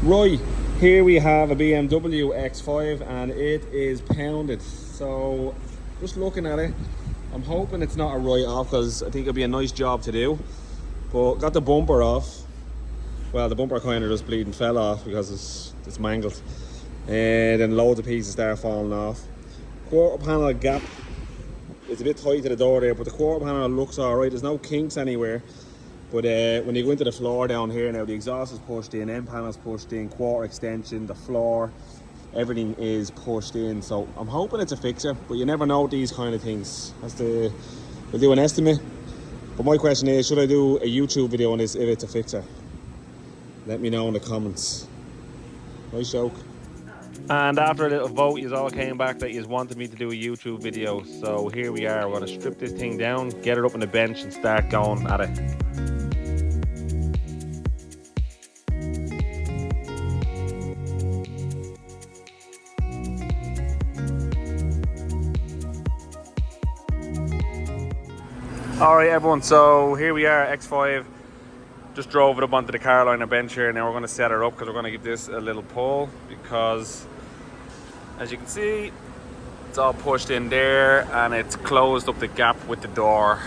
Right, here we have a BMW X5 and it is pounded. So just looking at it, I'm hoping it's not a write-off because I think it'll be a nice job to do. But got the bumper off. Well, the bumper kind of just bleeding fell off because it's mangled. And then loads of pieces start falling off. Quarter panel gap is a bit tight to the door there, but the quarter panel looks alright. There's no kinks anywhere. But when you go into the floor down here now, the exhaust is pushed in, end panel's pushed in, quarter extension, the floor, everything is pushed in. So I'm hoping it's a fixer, but you never know these kind of things. We'll do an estimate. But my question is, should I do a YouTube video on this if it's a fixer? Let me know in the comments. Nice joke. And after a little vote, you all came back that you wanted me to do a YouTube video. So here we are. We're going to strip this thing down, get it up on the bench and start going at it. Alright everyone, so here we are, X5. Just drove it up onto the car liner bench here. Now we're going to set it up because we're going to give this a little pull, because as you can see, it's all pushed in there and it's closed up the gap with the door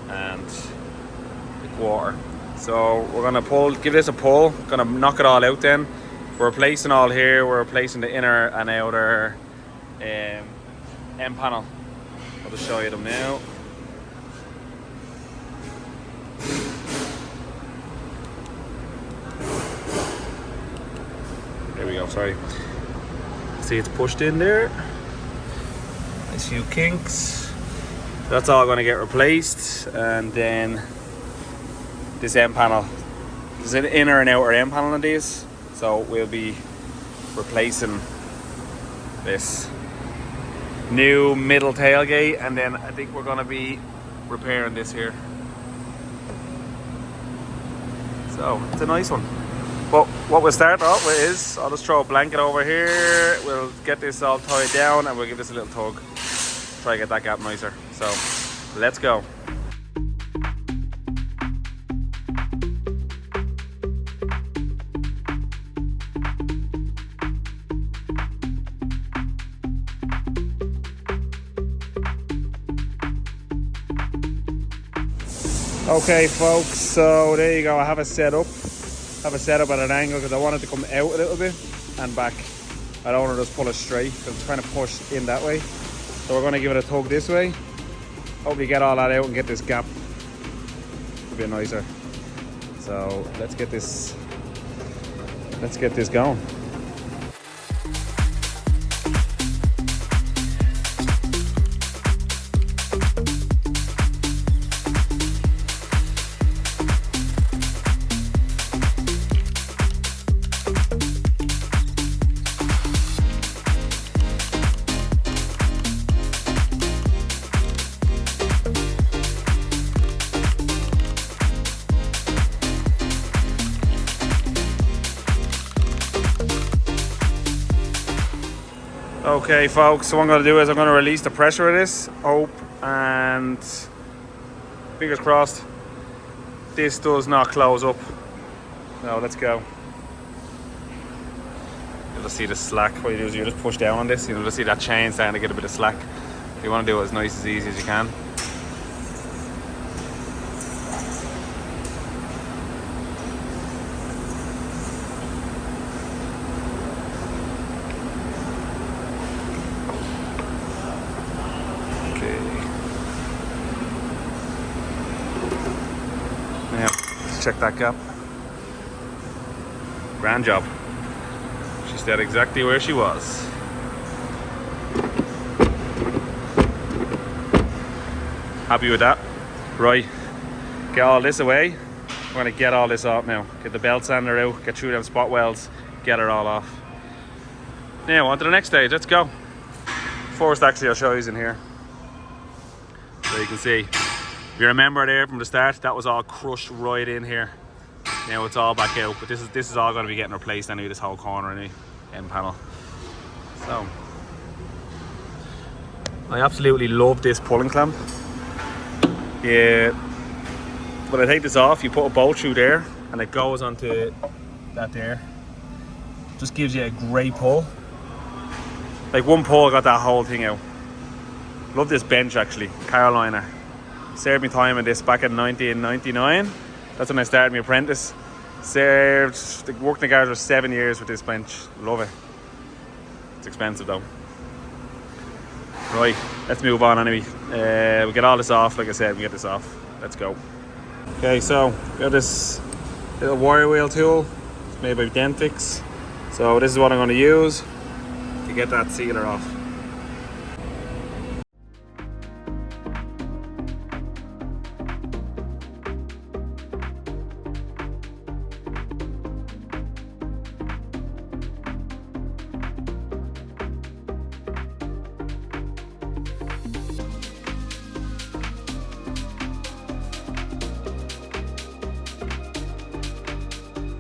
and the quarter. So we're going to give this a pull, going to knock it all out then. We're replacing all here, we're replacing the inner and outer end panel. I'll just show you them now. There we go, sorry. See, it's pushed in there. Nice few kinks. That's all going to get replaced. And then this end panel. There's an inner and outer end panel on these. So we'll be replacing this new middle tailgate. And then I think we're going to be repairing this here. So it's a nice one. But what we'll start off with is, I'll just throw a blanket over here, we'll get this all tied down and we'll give this a little tug. Try to get that gap nicer. So, let's go. Okay folks, so there you go, I have it set up. Have it set up at an angle because I want it to come out a little bit and back. I don't want to just pull it straight because it's kind of pushed in that way. So we're going to give it a tug this way. Hopefully get all that out and get this gap a bit nicer. So let's get this going. Okay folks, so what I'm going to do is I'm going to release the pressure of this, hope and fingers crossed this does not close up. Now let's go. You'll just see the slack. What you do is you just push down on this, you'll just see that chain starting to get a bit of slack. You want to do it as nice as easy as you can. Check that gap. Grand job. She stayed exactly where she was. Happy with that. Right, get all this away. We're going to get all this off now. Get the belt sander out, get through them spot welds, get it all off. Now on to the next stage, let's go. First actually I'll show you in here. So you can see. If you remember there from the start, that was all crushed right in here. Now it's all back out, but this is all going to be getting replaced anyway, this whole corner anyway, end panel. So, I absolutely love this pulling clamp. Yeah, when I take this off, you put a bolt through there and it goes onto that there. Just gives you a great pull. Like one pull got that whole thing out. Love this bench actually, Carolina. Served me time in this back in 1999. That's when I started my apprentice. Worked in the garage for 7 years with this bench. Love it. It's expensive though. Right, let's move on anyway. We'll get all this off, like I said, we get this off. Let's go. Okay, so we have this little wire wheel tool. It's made by Denfix. So this is what I'm going to use to get that sealer off.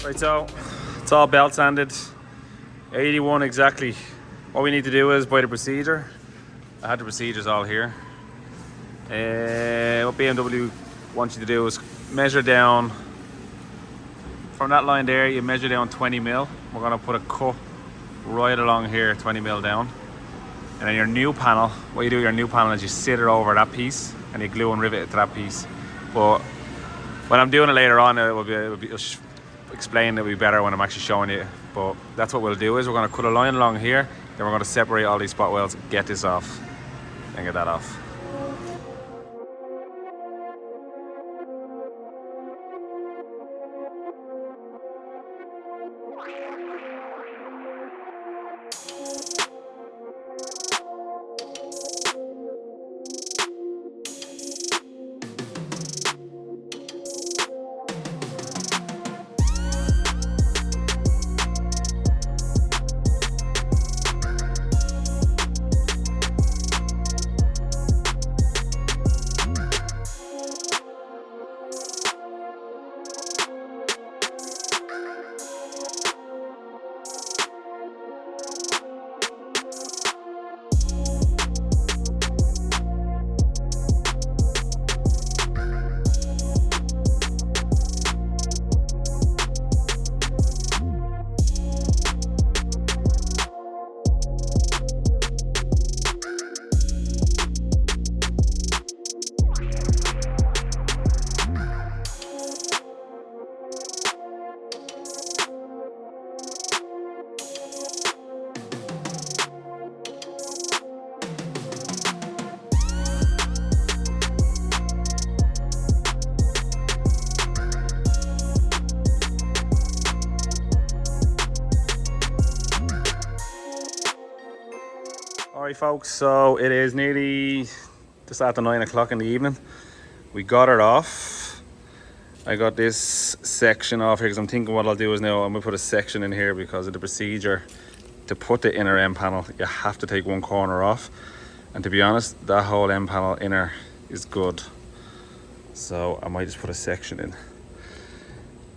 Right, so it's all belt sanded, 81 exactly. What we need to do is buy the procedure. I had the procedures all here. What BMW wants you to do is measure down from that line there. You measure down 20 mil. We're going to put a cut right along here, 20 mil down. And then your new panel, what you do with your new panel is you sit it over that piece and you glue and rivet it to that piece. But when I'm doing it later on, it'll explain it'll be better when I'm actually showing you. But that's what we'll do is we're going to cut a line along here, then we're going to separate all these spot welds, get this off, and get that off. Alright folks, so it is nearly just after 9 o'clock in the evening. We got it off. I got this section off here because I'm thinking what I'll do is now I'm going to put a section in here because of the procedure. To put the inner end panel, you have to take one corner off. And to be honest, that whole end panel inner is good. So I might just put a section in.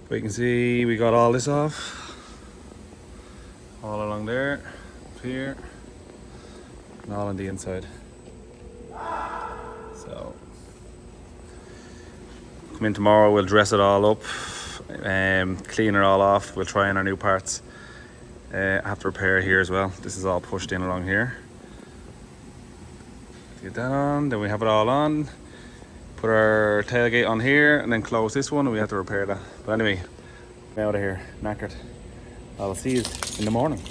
But you can see we got all this off. All along there, up here. And all on the inside. So come in tomorrow, we'll dress it all up, clean it all off, we'll try in our new parts. I have to repair here as well. This is all pushed in along here. Get that on, then we have it all on. Put our tailgate on here and then close this one and we have to repair that. But anyway, I'm out of here, knackered. I'll see you in the morning.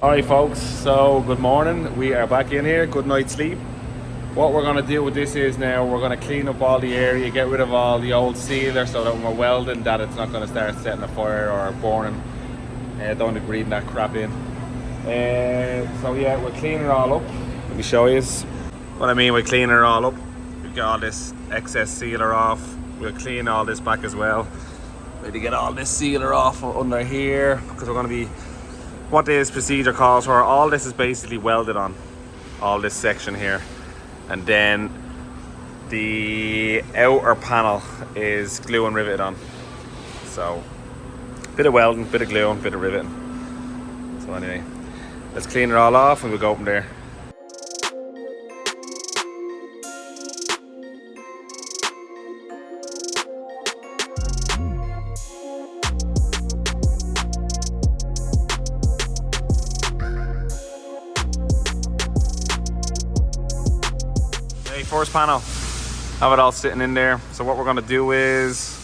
Alright folks, so good morning. We are back in here, good night's sleep. What we're going to do with this is now we're going to clean up all the area, get rid of all the old sealer so that when we're welding that it's not going to start setting a fire or burning. Don't want to breathe that crap in. So yeah, we'll clean it all up. Let me show you what I mean by cleaning it all up. We've got all this excess sealer off. We'll clean all this back as well. We need to get all this sealer off under here because we're going to be, what this procedure calls for, all this is basically welded on, all this section here. And then the outer panel is glue and riveted on. So, bit of welding, bit of gluing, bit of riveting. So anyway, let's clean it all off and we'll go from there. first panel. Have it all sitting in there. So what we're going to do is,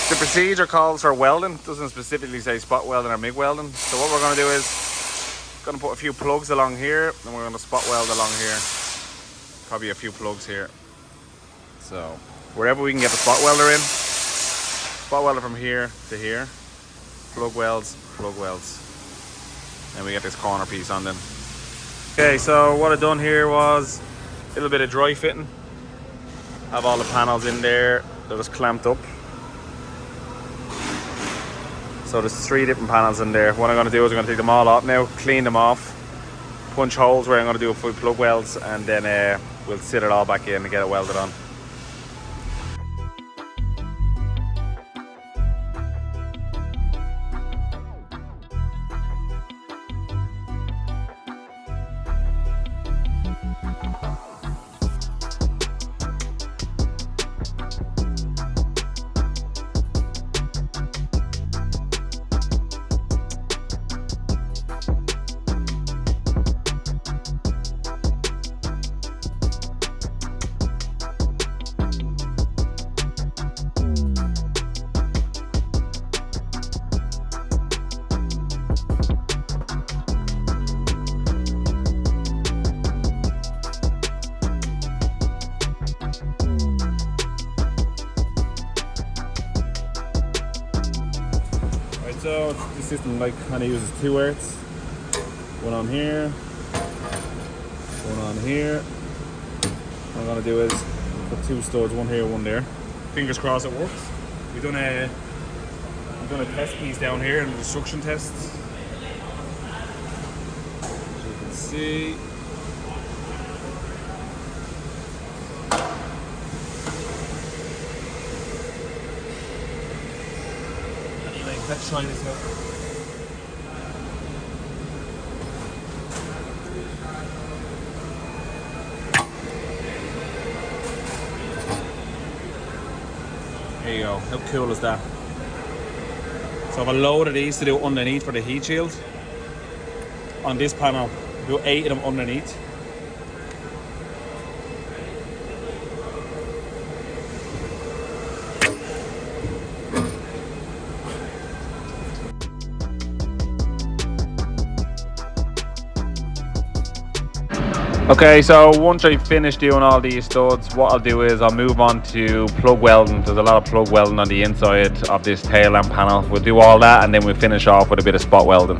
the procedure calls for welding. It doesn't specifically say spot welding or MIG welding. So what we're going to do is, going to put a few plugs along here, and we're going to spot weld along here. Probably a few plugs here. So wherever we can get the spot welder in, spot welder from here to here, plug welds, and we get this corner piece on then. Okay, so what I've done here was a little bit of dry fitting. Have all the panels in there, they're just clamped up. So there's 3 different panels in there. What I'm going to do is I'm going to take them all out now, clean them off, punch holes where I'm going to do a full plug welds, and then we'll sit it all back in and get it welded on. So the system kind of uses 2 earths. One on here, one on here. What I'm gonna do is put 2 studs, one here, one there. Fingers crossed it works. We've done a test piece down here in the destruction tests. As you can see. Let's try this out. There you go. How cool is that? So I've a load of these to do underneath for the heat shield. On this panel, do 8 of them underneath. Okay, so once I finish doing all these studs, what I'll do is I'll move on to plug welding. There's a lot of plug welding on the inside of this tail lamp panel. We'll do all that and then we'll finish off with a bit of spot welding.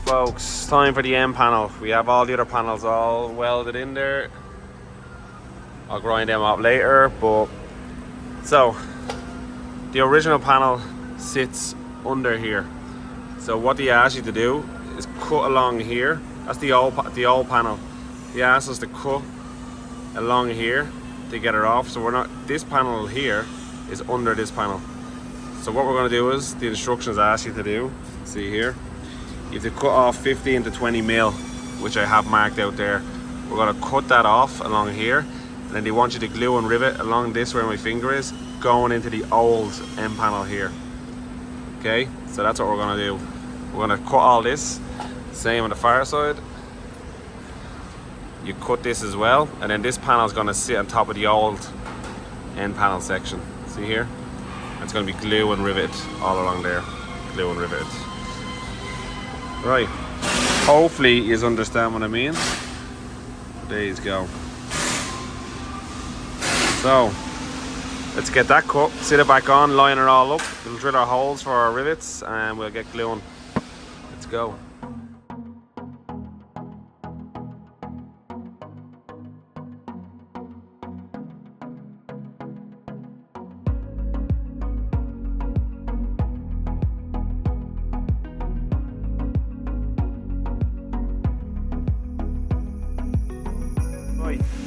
Folks, time for the end panel. We have all the other panels all welded in there. I'll grind them up later, but so the original panel sits under here. So what they ask you to do is cut along here. That's the old panel. They asked us to cut along here to get it off. So we're not. This panel here is under this panel. So what we're going to do is the instructions ask you to do. See here. You have to cut off 15 to 20 mil, which I have marked out there. We're going to cut that off along here, and then they want you to glue and rivet along this where my finger is, going into the old end panel here. Okay, so that's what we're going to do. We're going to cut all this, same on the far side. You cut this as well, and then this panel is going to sit on top of the old end panel section. See here? It's going to be glue and rivet all along there. Glue and rivet. Right, hopefully you understand what I mean. There you go. So let's get that cut, sit it back on, line it all up. We'll drill our holes for our rivets and we'll get gluing. Let's go.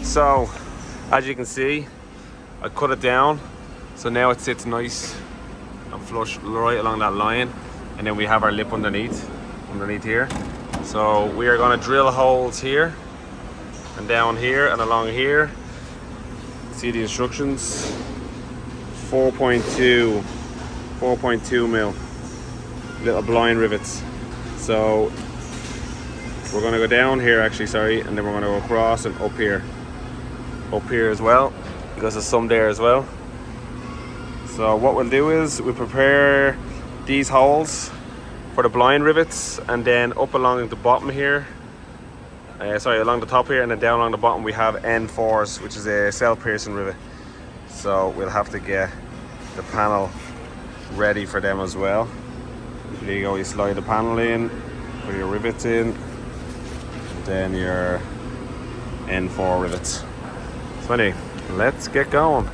So as you can see, I cut it down, so now it sits nice and flush right along that line, and then we have our lip underneath here. So we are going to drill holes here and down here and along here. See the instructions, 4.2 mil little blind rivets. So we're going to go down here actually, sorry, and then we're going to go across and up here as well, because there's some there as well. So what we'll do is we prepare these holes for the blind rivets, and then up along the bottom here, along the top here, and then down along the bottom we have N4s, which is a self-piercing rivet. So we'll have to get the panel ready for them as well. There you go, you slide the panel in, put your rivets in, and then your N4 rivets. So anyway, let's get going.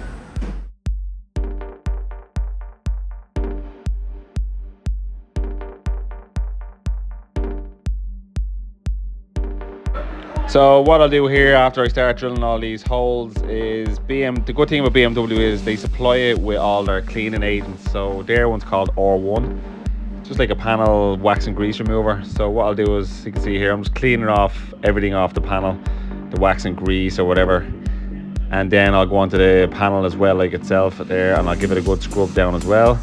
So what I'll do here after I start drilling all these holes is the good thing about BMW is they supply it with all their cleaning agents. So their one's called R1, just like a panel wax and grease remover. So what I'll do is, you can see here, I'm just cleaning off everything off the panel, the wax and grease or whatever, and then I'll go onto the panel as well, like itself there, and I'll give it a good scrub down as well.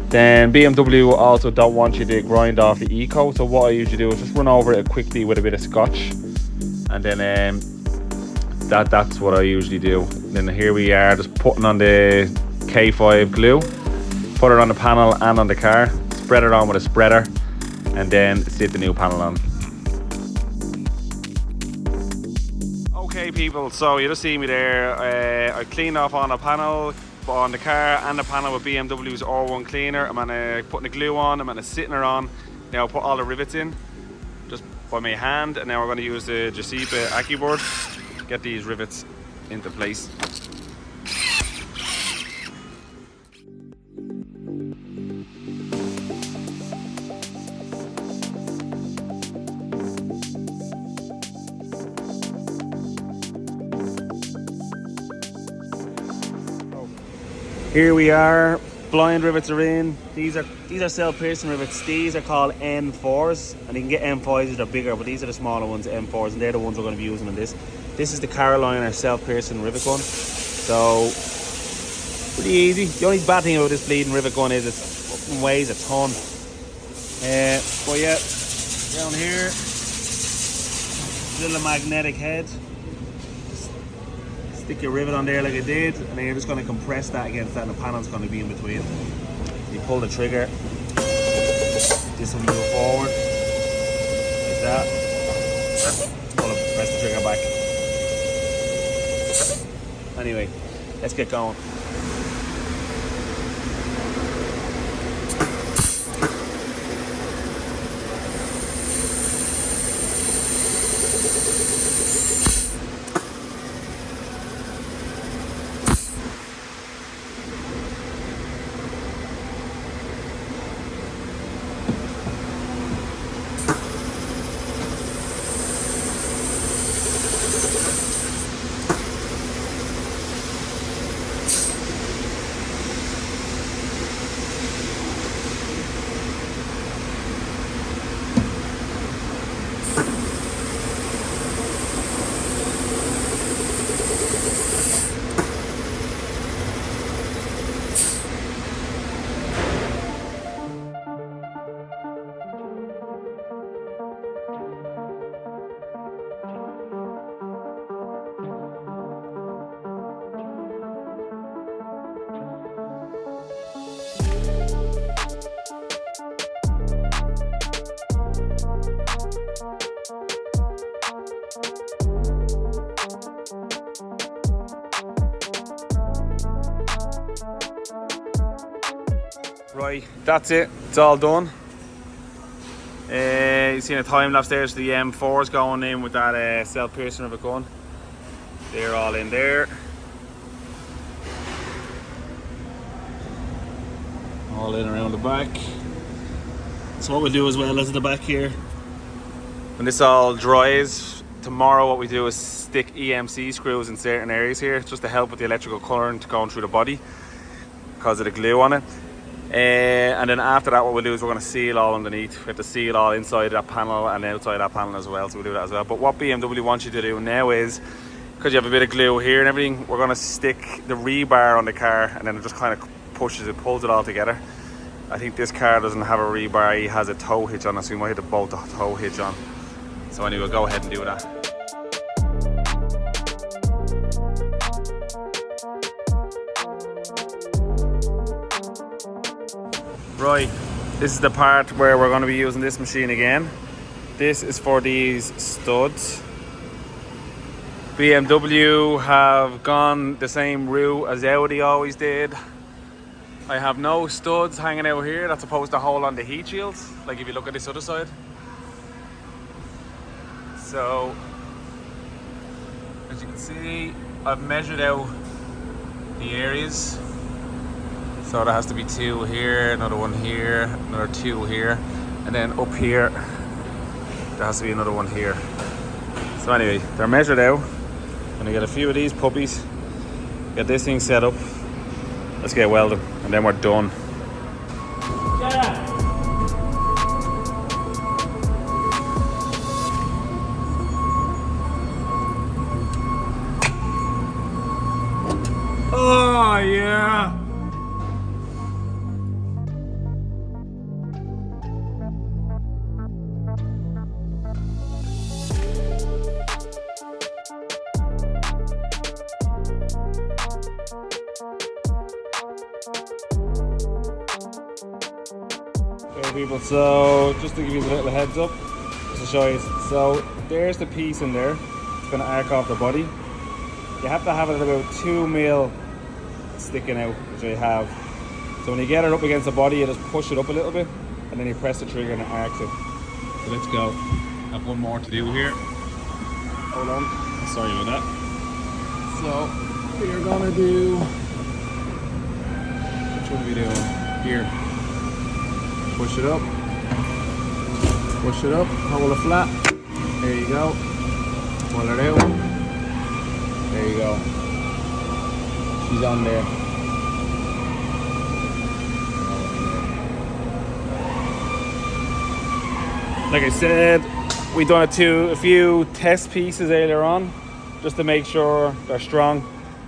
Then BMW also don't want you to grind off the eco, so what I usually do is just run over it quickly with a bit of scotch, and then that's what I usually do. Then here we are, just putting on the K5 glue, put it on the panel and on the car, spread it on with a spreader, and then sit the new panel on. Okay people, so you just see me there. I cleaned off on the panel, on the car and the panel with BMW's R1 cleaner. I'm putting the glue on, I'm sitting her on. Now I'll put all the rivets in just by my hand, and now we're going to use the Giuseppe AccuBoard, get these rivets into place. Here we are, blind rivets are in. These are self-piercing rivets. These are called N4s, and you can get M5s that are bigger, but these are the smaller ones, M4s, and they're the ones we're going to be using on this. This is the Carolina self-piercing rivet gun. So pretty easy. The only bad thing about this bleeding rivet gun is it weighs a ton. But yeah, down here, little magnetic head. Stick your rivet on there like I did, and then you're just going to compress that against that, and the panel's going to be in between. You pull the trigger, this will move forward like that. Pull it, press the trigger back. Anyway, let's get going. Right, that's it, it's all done. You've seen a time lapse there, so the M4's going in with that self-piercing rivet gun. They're all in there. All in around the back. So what we'll do as well is at the back here, when this all dries, tomorrow what we do is stick EMC screws in certain areas here just to help with the electrical current going through the body because of the glue on it. And then after that what we'll do is we're going to seal all underneath. We have to seal all inside that panel and outside that panel as well, so we'll do that as well. But what BMW wants you to do now is, because you have a bit of glue here and everything, we're going to stick the rebar on the car, and then it just kind of pulls it all together. I think this car doesn't have a rebar, he has a tow hitch on it, so we might have to bolt the tow hitch on. So anyway, we'll go ahead and do that. Right, this is the part where we're going to be using this machine again. This is for these studs. BMW have gone the same route as Audi always did. I have no studs hanging out here that's supposed to hold on the heat shields, like if you look at this other side. So, as you can see, I've measured out the areas. So there has to be 2 here, another one here, another 2 here, and then up here, there has to be another one here. So anyway, they're measured out. I'm gonna get a few of these puppies, get this thing set up, let's get welding, and then we're done. Yeah. Oh yeah! Okay people, so just to give you a little heads up, just to show you, so there's the piece in there, it's going to arc off the body. You have to have it at about 2 mil sticking out, which I have. So when you get it up against the body, you just push it up a little bit, and then you press the trigger and it arcs it. So let's go. I have one more to do here. Hold on, sorry about that. So we're gonna do, which one are we doing? Here. Push it up, hold it flat. There you go. Pull it out. There you go. She's on there. Like I said, we done a few test pieces earlier on, just to make sure they're strong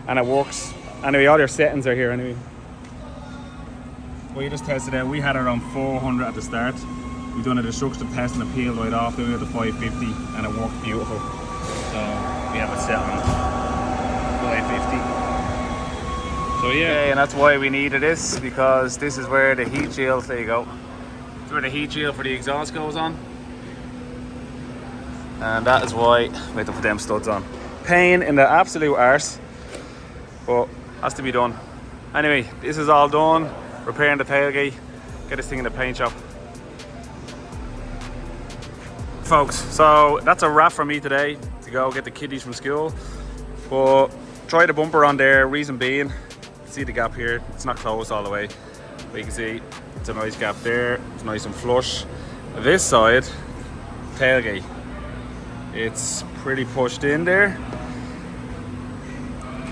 and it works. Anyway, all their settings are here anyway. We just tested it. We had it around 400 at the start. We done a destructive test and it peeled right off. Then we had the 550 and it worked beautiful. So we have it set on 550. So yeah, and that's why we needed this, because this is where the heat shield, there you go. It's where the heat shield for the exhaust goes on. And that is why we had to put them studs on. Pain in the absolute arse, but has to be done. Anyway, this is all done. Repairing the tailgate, get this thing in the paint shop. Folks, so that's a wrap for me today to go get the kiddies from school. But try the bumper on there, reason being, see the gap here, it's not closed all the way. But you can see it's a nice gap there, it's nice and flush. This side, tailgate, it's pretty pushed in there.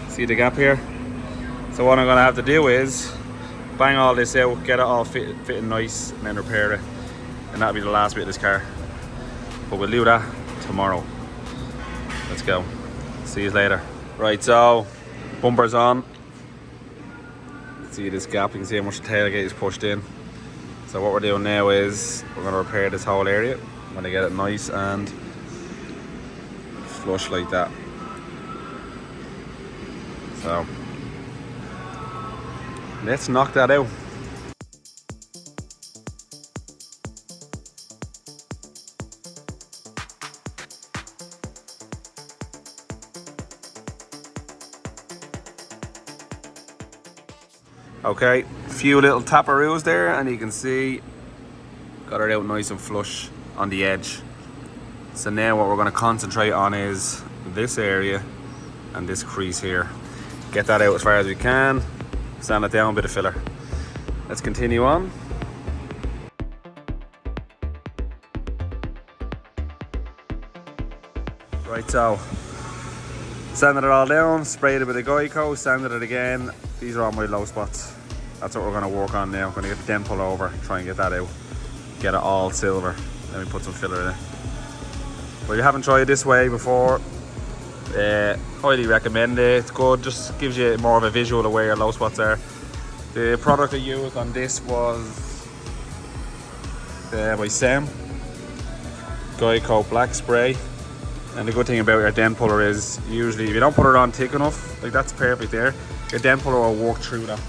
See the gap here? So what I'm gonna have to do is bang all this out, get it all fitting nice, and then repair it. And that'll be the last bit of this car. But we'll do that tomorrow. Let's go. See you later. Right, so bumper's on. See this gap, you can see how much the tailgate is pushed in. So what we're doing now is we're going to repair this whole area. I'm going to get it nice and flush like that. So let's knock that out. Okay, a few little taparoos there, and you can see got it out nice and flush on the edge. So now what we're going to concentrate on is this area and this crease here. Get that out as far as we can, sand it down, bit of filler. Let's continue on. Right, so sanded it all down, sprayed it with a Geico, sanded it again. These are all my low spots. That's what we're going to work on now. I'm going to get the dent pull over, try and get that out, get it all silver, then we put some filler in it. But if you haven't tried this way before, highly recommend it. It's good, just gives you more of a visual of where your low spots are. The product I used on this was by Sam, Geico black spray. And the good thing about your dent puller is usually if you don't put it on thick enough, like that's perfect there, your dent puller will work through that.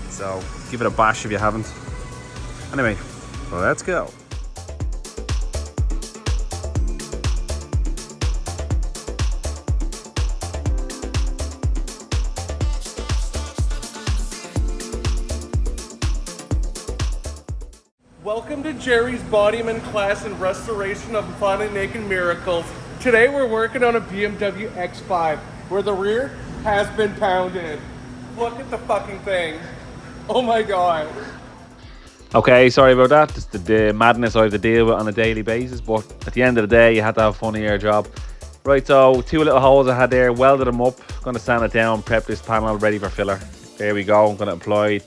So give it a bash if you haven't. Anyway, let's go. Welcome to Jerry's Bodyman class in restoration of finally making miracles. Today we're working on a BMW X5 where the rear has been pounded. Look at the fucking thing. Oh my god. Okay, sorry about that. Just the madness I have to deal with on a daily basis, but at the end of the day you had to have fun in your job. Right, so 2 little holes I had there, welded them up, gonna sand it down, prep this panel ready for filler. There we go. I'm gonna apply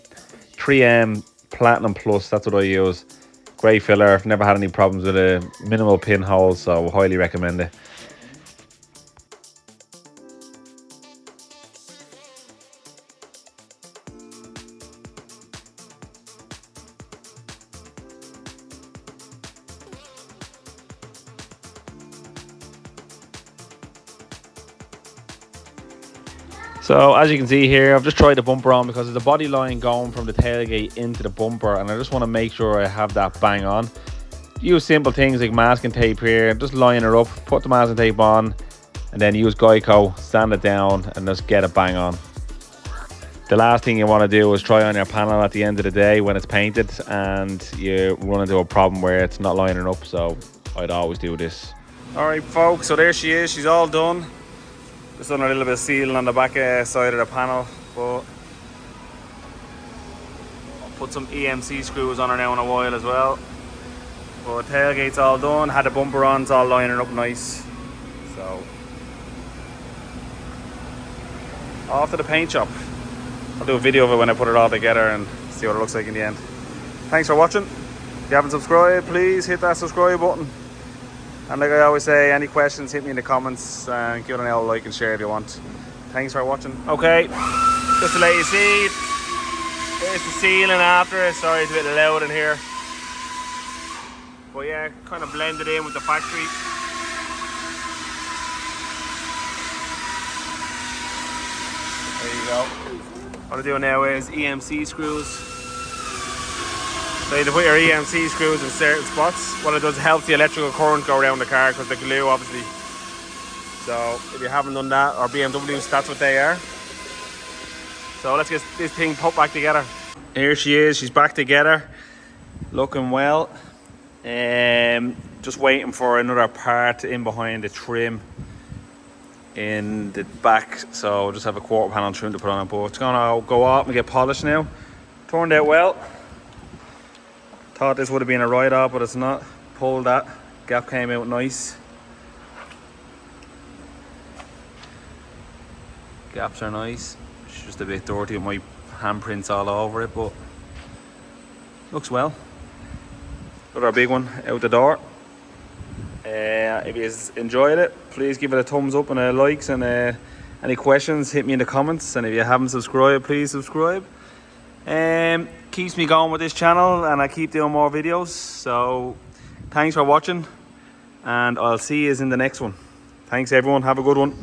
3M Platinum Plus, that's what I use. Great filler, I've never had any problems with a minimal pinhole, so highly recommend it. So as you can see here, I've just tried the bumper on because there's a body line going from the tailgate into the bumper, and I just want to make sure I have that bang on. Use simple things like masking tape here, just line it up, put the masking tape on, and then use Geico, sand it down, and just get it bang on. The last thing you want to do is try on your panel at the end of the day when it's painted and you run into a problem where it's not lining up, so I'd always do this. Alright folks, so there she is, she's all done. Just done a little bit of sealing on the back side of the panel, but I'll put some EMC screws on her now in a while as well. But tailgate's all done, had the bumper on, it's all lining up nice. So off to the paint shop. I'll do a video of it when I put it all together and see what it looks like in the end. Thanks for watching. If you haven't subscribed, please hit that subscribe button. And like I always say, any questions, hit me in the comments and give it an L like and share if you want. Thanks for watching. Okay, just to let you see, there's the sealing after it. Sorry, it's a bit loud in here. But yeah, kind of blended in with the factory. There you go. What I'm doing now is EMC screws. So you have to put your EMC screws in certain spots. What it does, it helps the electrical current go around the car because the glue obviously. So if you haven't done that, or BMWs, that's what they are. So let's get this thing put back together. Here she is, she's back together. Looking well. Just waiting for another part in behind the trim in the back. So we'll just have a quarter panel trim to put on it, but it's gonna go off and get polished now. Turned out well. Thought this would have been a write-off, but it's not. Pulled that. Gap came out nice. Gaps are nice. It's just a bit dirty with my handprints all over it, but looks well. Got our big one out the door. If you enjoyed it, please give it a thumbs up and a likes, and any questions, hit me in the comments. And if you haven't subscribed, please subscribe. Keeps me going with this channel and I keep doing more videos. So thanks for watching and I'll see you in the next one. Thanks everyone, have a good one.